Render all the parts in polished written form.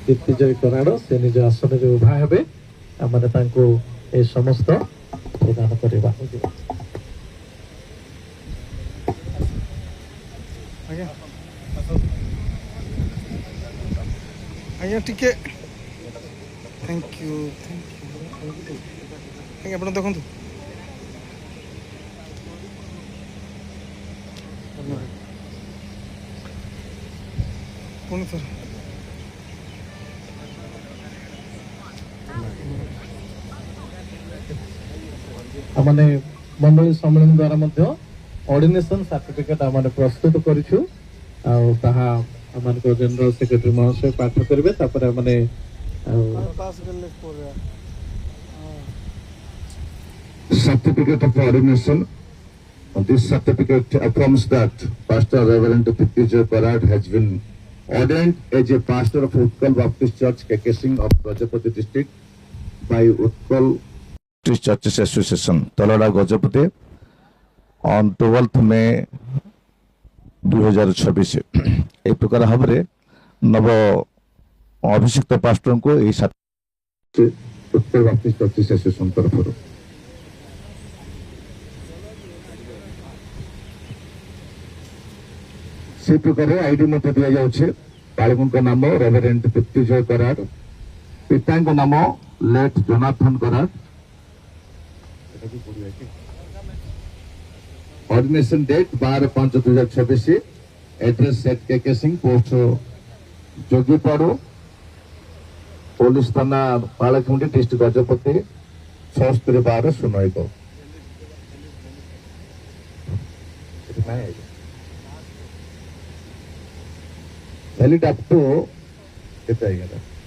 ଦୀପ୍ତିଜୟ କରାଡ଼ ସେ ନିଜ ଆସନରେ ଉଭା ହେବେ। ଆମେ ତାଙ୍କୁ ଏ ସମସ୍ତ ପ୍ରଦାନ କରିବା। ଆଜ୍ଞା ଟିକେ ଥ୍ୟାଙ୍କ ୟୁ ଆଜ୍ଞା ଆପଣ ଦେଖନ୍ତୁ ପୁଣି ଥରେ ଆମେ ମଣ୍ଡଳୀ ସମ୍ମିଳନୀ ଦ୍ୱାରା ମଧ୍ୟ ଅର୍ଡିନେସନ ସାର୍ଟିଫିକେଟ ଆମେ ପ୍ରସ୍ତୁତ କରିଛୁ। ଆଉ ତାହା ଆମମାନଙ୍କ ଜେନେରାଲ ସେକ୍ରେଟାରୀ ମହାଶୟ ପାଠ କରିବେ। ତାପରେ ଆମେ certificate of ordination. This certificate affirms that Pastor Reverend Diptijay Parad has been ordained as a pastor of Utkal Baptist Church, Kekesing of Gajapati district by Utkal Baptist Churches Association, Talada, Gajapati on 12th May 2026. এই প্রকার ভাবে নব অভিষিক্ত পাস্টরଙ୍କୁ এই উত্তর বাপ্তিস্ট চর্চেস association তরফରୁ ସେ ପ୍ରକାର ID ମଧ୍ୟ ଦିଆଯାଉଛି। ବାଳକଙ୍କ ନାମ ରେଭରେଣ୍ଡ ଦୀପ୍ତିଜୟ କରାଡ଼, ପିତାଙ୍କ ନାମ late Jonathan Karad. Ordination date 12/5/2026। Address सेट K K Singh, post Jogipadu, police थाना Palakhamundi, district Gajapati 761201। Valid up to 2048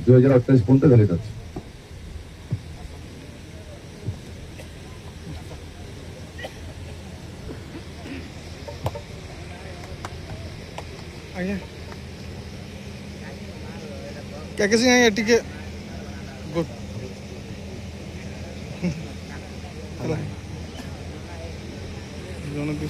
पर्यंत वैलिड अच्छे। ଆଜ୍ଞା କେକେ ସିଂ ଆଜ୍ଞା ଟିକେ ଗୁଡ୍ ହେଲା ଜଣେ ବି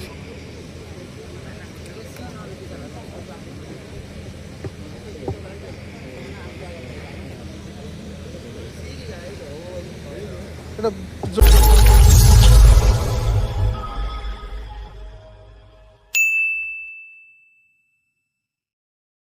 এটা